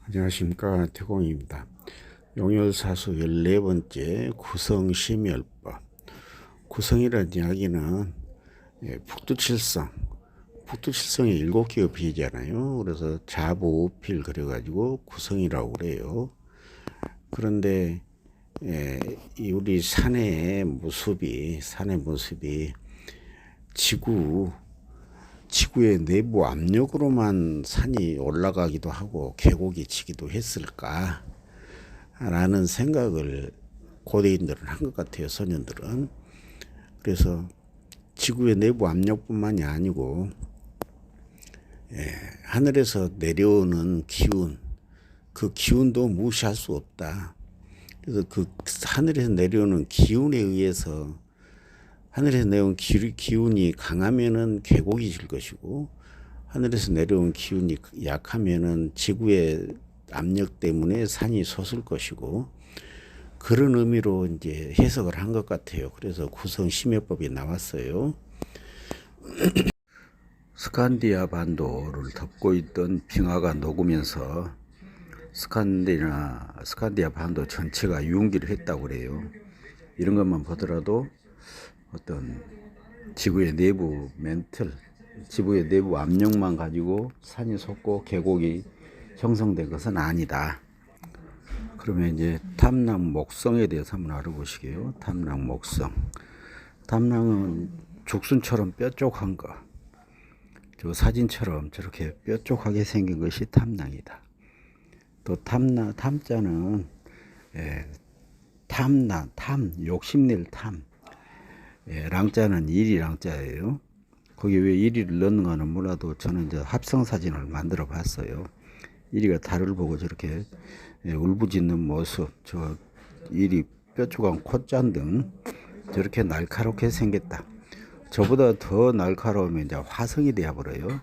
안녕하십니까, 태공입니다. 용열사수 14번째 구성심열법. 구성이라는 이야기는 북두칠성이 7개의 비잖아요. 그래서 자부우필 그래가지고 구성이라고 그래요. 그런데 우리 산의 모습이 지구의 내부 압력으로만 산이 올라가기도 하고 계곡이 지기도 했을까 라는 생각을 고대인들은 한 것 같아요. 선현들은. 그래서 지구의 내부 압력뿐만이 아니고 하늘에서 내려오는 기운, 그 기운도 무시할 수 없다. 그래서 그 하늘에서 내려오는 기운에 의해서 하늘에서 내려온 기운이 강하면은 계곡이 질 것이고, 하늘에서 내려온 기운이 약하면은 지구의 압력 때문에 산이 솟을 것이고, 그런 의미로 이제 해석을 한 것 같아요. 그래서 구성심여법이 나왔어요. 스칸디아 반도를 덮고 있던 빙하가 녹으면서 스칸디아 반도 전체가 융기를 했다고 그래요. 이런 것만 보더라도 어떤 지구의 내부 지구의 내부 압력만 가지고 산이 솟고 계곡이 형성된 것은 아니다. 그러면 이제 탐낭 목성에 대해서 한번 알아보시게요. 탐낭 목성. 탐낭은 죽순처럼 뾰족한 거. 저 사진처럼 저렇게 뾰족하게 생긴 것이 탐낭이다. 또 탐자는 욕심낼 탐. 랑자는 일이랑자예요. 거기 왜 일이를 넣는가는 몰라도 저는 이제 합성 사진을 만들어 봤어요. 일이가 달을 보고 저렇게 울부짖는 모습, 저 일이 뾰족한 콧잔 등 저렇게 날카롭게 생겼다. 저보다 더 날카로우면 이제 화성이 되어버려요.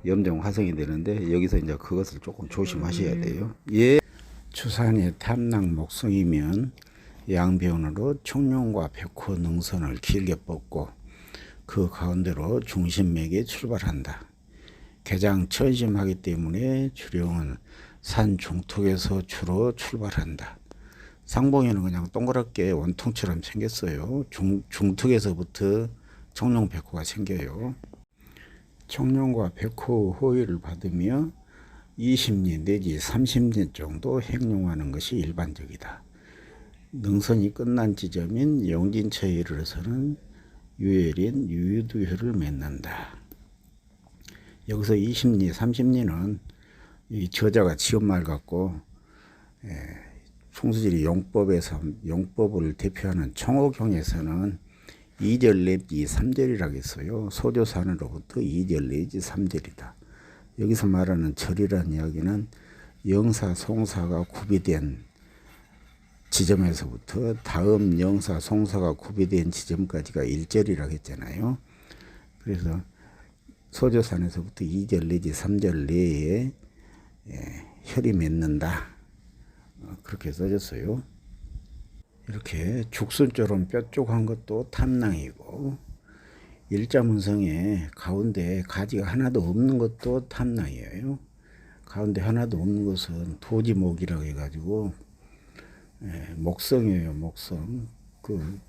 염정 화성이 되는데 여기서 이제 그것을 조금 조심하셔야 돼요. 추산의 탐낭 목성이면 양변으로 청룡과 백호 능선을 길게 뻗고 그 가운데로 중심맥에 출발한다. 개장 천심하기 때문에 주령은 산 중턱에서 주로 출발한다. 상봉에는 그냥 동그랗게 원통처럼 생겼어요. 중턱에서부터 청룡 백호가 생겨요. 청룡과 백호 호의를 받으며 20리 내지 30리 정도 행용하는 것이 일반적이다. 능선이 끝난 지점인 영진처에 이르러서는 유엘인 유유두혈을 맺는다. 여기서 20리, 30리는 이 저자가 지은말 같고, 풍수지리 용법을 대표하는 청옥형에서는 2절 내지 3절이라고 했어요. 소조산으로부터 2절 내지 3절이다. 여기서 말하는 절이라는 이야기는 영사, 송사가 구비된 지점에서부터 다음 영사, 송사가 구비된 지점까지가 1절이라고 했잖아요. 그래서 소조산에서부터 2절 내지 3절 내에 혈이 맺는다. 그렇게 써졌어요. 이렇게 죽순처럼 뾰족한 것도 탐낭이고, 일자문성에 가운데 가지가 하나도 없는 것도 탐낭이에요. 가운데 하나도 없는 것은 도지목이라고 해가지고 목성이에요. 목성. 그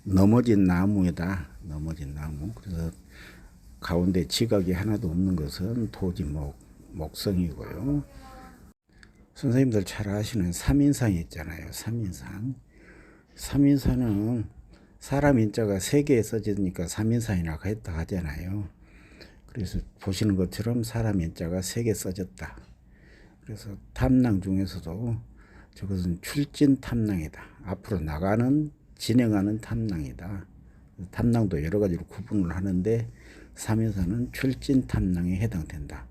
넘어진 나무에다 넘어진 나무. 그래서 가운데 지각이 하나도 없는 것은 목성이고요. 선생님들 잘 아시는 삼인상이 있잖아요. 삼인산은 사람 인자가 3개에 써지니까 삼인산이라고 했다 하잖아요. 그래서 보시는 것처럼 사람 인자가 3개 써졌다. 그래서 탐낭 중에서도 저것은 출진 탐낭이다. 앞으로 진행하는 탐낭이다. 탐낭도 여러 가지로 구분을 하는데 삼인산은 출진 탐낭에 해당된다.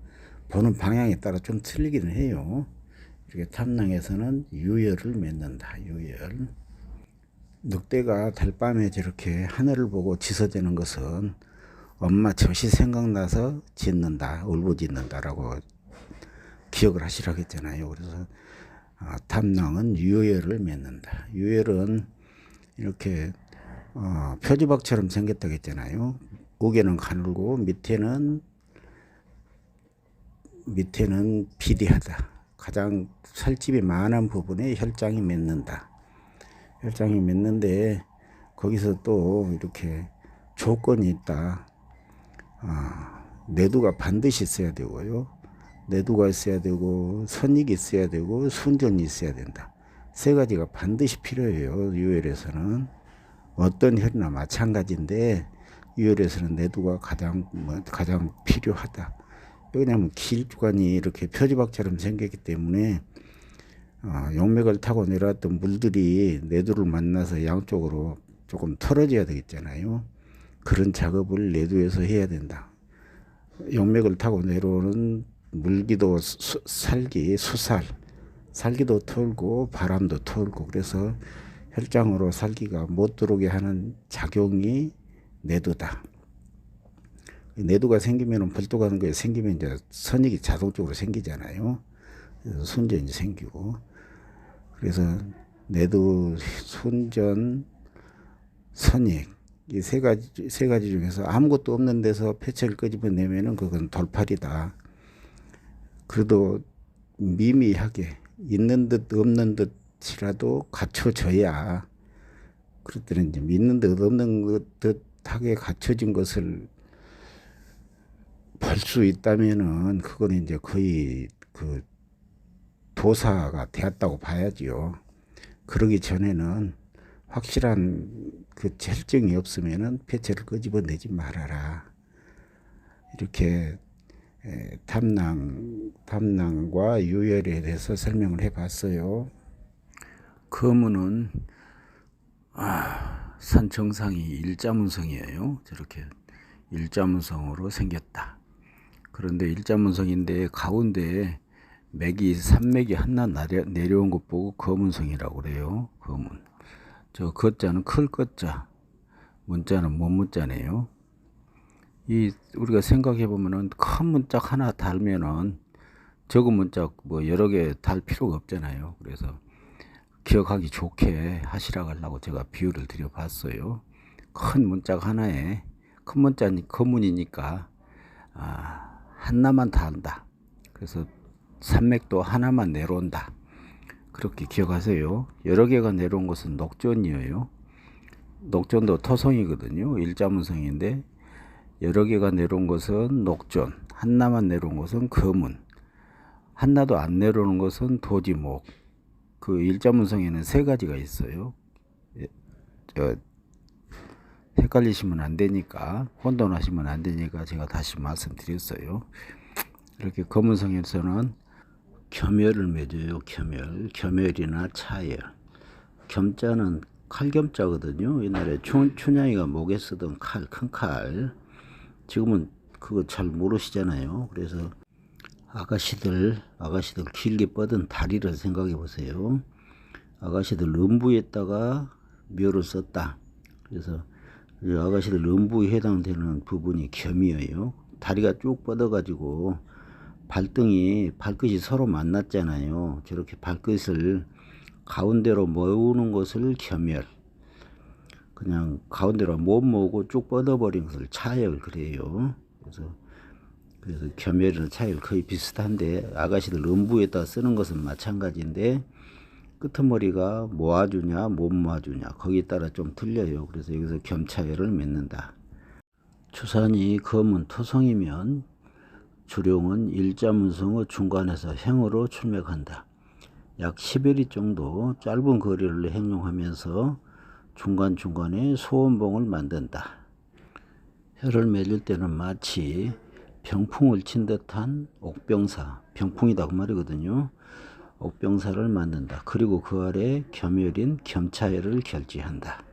보는 방향에 따라 좀 틀리기는 해요. 이렇게 탐낭에서는 유열을 맺는다. 유열. 늑대가 달밤에 저렇게 하늘을 보고 짖어대는 것은 엄마 젖이 생각나서 짖는다, 울부짖는다라고 기억을 하시라고 했잖아요. 그래서 탐낭은 유열을 맺는다. 유열은 이렇게 표지박처럼 생겼다고 했잖아요. 우개는 가늘고 밑에는 밑에는 비대하다. 가장 살집이 많은 부분에 혈장이 맺는다. 혈장이 맺는데 거기서 또 이렇게 조건이 있다. 내두가 반드시 있어야 되고요. 내두가 있어야 되고 선익이 있어야 되고 순전이 있어야 된다. 세 가지가 반드시 필요해요. 유혈에서는 어떤 혈이나 마찬가지인데 유혈에서는 내두가 가장 필요하다. 왜냐하면 기일주관이 이렇게 표지박처럼 생겼기 때문에 용맥을 타고 내려왔던 물들이 내두를 만나서 양쪽으로 조금 털어져야 되겠잖아요. 그런 작업을 내두에서 해야 된다. 용맥을 타고 내려오는 물기도 살기, 살기도 털고 바람도 털고 그래서 혈장으로 살기가 못 들어오게 하는 작용이 내두다. 내두가 생기면 벌떡하는 거에 생기면 이제 선익이 자동적으로 생기잖아요. 그래서 순전이 생기고 그래서 내두, 순전, 선익 이 세 가지 중에서 아무것도 없는 데서 폐체를 끄집어내면은 그건 돌팔이다. 그래도 미미하게 있는 듯 없는 듯이라도 갖춰져야 그럴 때는 이제 있는 듯 없는 듯하게 갖춰진 것을 볼 수 있다면은 그거는 이제 거의 그 도사가 되었다고 봐야지요. 그러기 전에는 확실한 그 혈증이 없으면은 폐체를 끄집어내지 말아라. 이렇게 담낭과 유혈에 대해서 설명을 해봤어요. 거문은 산 정상이 일자문성이에요. 저렇게 일자문성으로 생겼다. 그런데 일자문성인데 가운데 맥이 산맥이 하나 내려온 것 보고 거문성이라고 그래요. 거문. 저 거자는 클 거자, 문자는 못 문자네요. 우리가 생각해 보면은 큰 문자 하나 달면은 적은 문자 뭐 여러 개 달 필요가 없잖아요. 그래서 기억하기 좋게 하시라고 하려고 제가 비유를 드려봤어요. 큰 문자가 하나에 큰 문자니 거문이니까 하나만 달다. 그래서 산맥도 하나만 내려온다. 그렇게 기억하세요. 여러 개가 내려온 것은 녹존이에요. 녹존도 토성이거든요. 일자문성인데 여러 개가 내려온 것은 녹존, 하나만 내려온 것은 거문, 하나도 안 내려오는 것은 도지목. 그 일자문성에는 세 가지가 있어요. 헷갈리시면 안 되니까, 혼돈하시면 안 되니까 제가 다시 말씀드렸어요. 이렇게 거문성에서는 겸혈을 맺어요. 겸혈이나 차혈. 겸자는 칼겸자거든요. 옛날에 춘향이가 목에 쓰던 칼, 큰 칼. 지금은 그거 잘 모르시잖아요. 그래서 아가씨들 길게 뻗은 다리를 생각해 보세요. 아가씨들 음부에다가 묘를 썼다. 그래서 아가씨들 음부에 해당되는 부분이 겸이에요. 다리가 쭉 뻗어 가지고 발끝이 서로 만났잖아요. 저렇게 발끝을 가운데로 모으는 것을 겸혈. 그냥 가운데로 못 모으고 쭉 뻗어버린 것을 차혈 그래요. 그래서 겸혈이나 차혈 거의 비슷한데 아가씨들 음부에다 쓰는 것은 마찬가지인데 끄트머리가 모아주냐 못 모아주냐 거기에 따라 좀 틀려요. 그래서 여기서 겸차혈을 맺는다. 추산이 검은 토성이면 주룡은 일자문성의 중간에서 행으로 출맥한다. 약 10여리 정도 짧은 거리를 행용하면서 중간중간에 소원봉을 만든다. 혈을 맺을 때는 마치 병풍을 친 듯한 옥병사, 병풍이다 그 말이거든요. 옥병사를 만든다. 그리고 그 아래 겸혈인 겸차혈을 결지한다.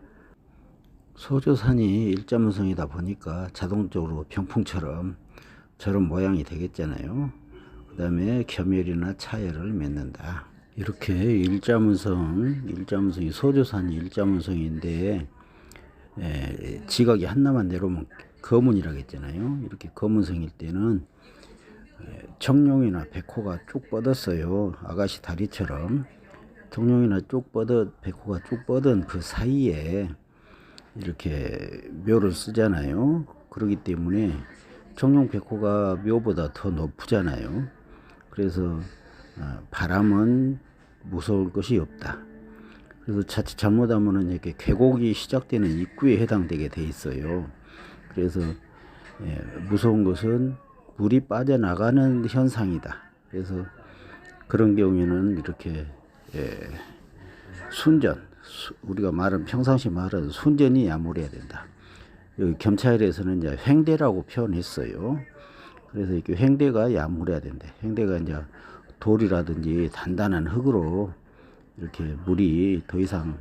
소조산이 일자문성이다 보니까 자동적으로 병풍처럼 저런 모양이 되겠잖아요. 그 다음에 겸혈이나 차혈을 맺는다. 이렇게 일자문성이 소조산이 일자문성인데 지각이 하나만 내려오면 거문이라고 했잖아요. 이렇게 거문성일 때는 청룡이나 백호가 쭉 뻗었어요. 아가씨 다리처럼 청룡이나 백호가 쭉 뻗은 그 사이에 이렇게 묘를 쓰잖아요. 그렇기 때문에 청룡 백호가 묘보다 더 높잖아요. 그래서 바람은 무서울 것이 없다. 그래서 자칫 잘못하면은 이렇게 계곡이 시작되는 입구에 해당되게 돼 있어요. 그래서 무서운 것은 물이 빠져나가는 현상이다. 그래서 그런 경우에는 이렇게 순전, 우리가 말은 평상시 말하는 순전이 야물어야 된다. 여기 겸차일에서는 이제 횡대라고 표현했어요. 그래서 이렇게 횡대가 야물어야 된다. 횡대가 이제 돌이라든지 단단한 흙으로 이렇게 물이 더 이상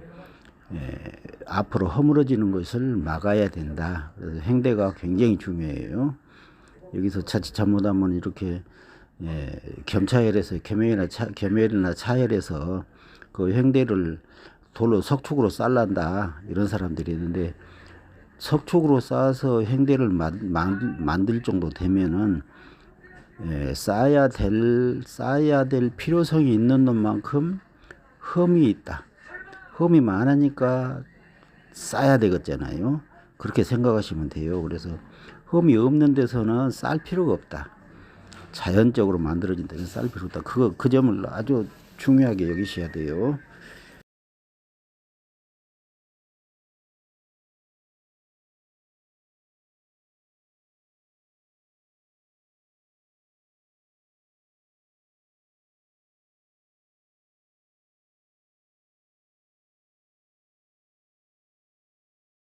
앞으로 허물어지는 것을 막아야 된다. 그래서 횡대가 굉장히 중요해요. 여기서 자칫 잘못하면 이렇게 겸차열에서 겸열이나 차열에서 그 횡대를 돌로 석축으로 쌓는다 이런 사람들이 있는데, 석축으로 쌓아서 횡대를 만들 정도 되면은 쌓아야 될 필요성이 있는 놈만큼 흠이 있다. 흠이 많으니까 쌓아야 되겠잖아요. 그렇게 생각하시면 돼요. 그래서 흠이 없는 데서는 쌓을 필요가 없다. 자연적으로 만들어진 데는 쌓을 필요가 없다. 그 점을 아주 중요하게 여기셔야 돼요.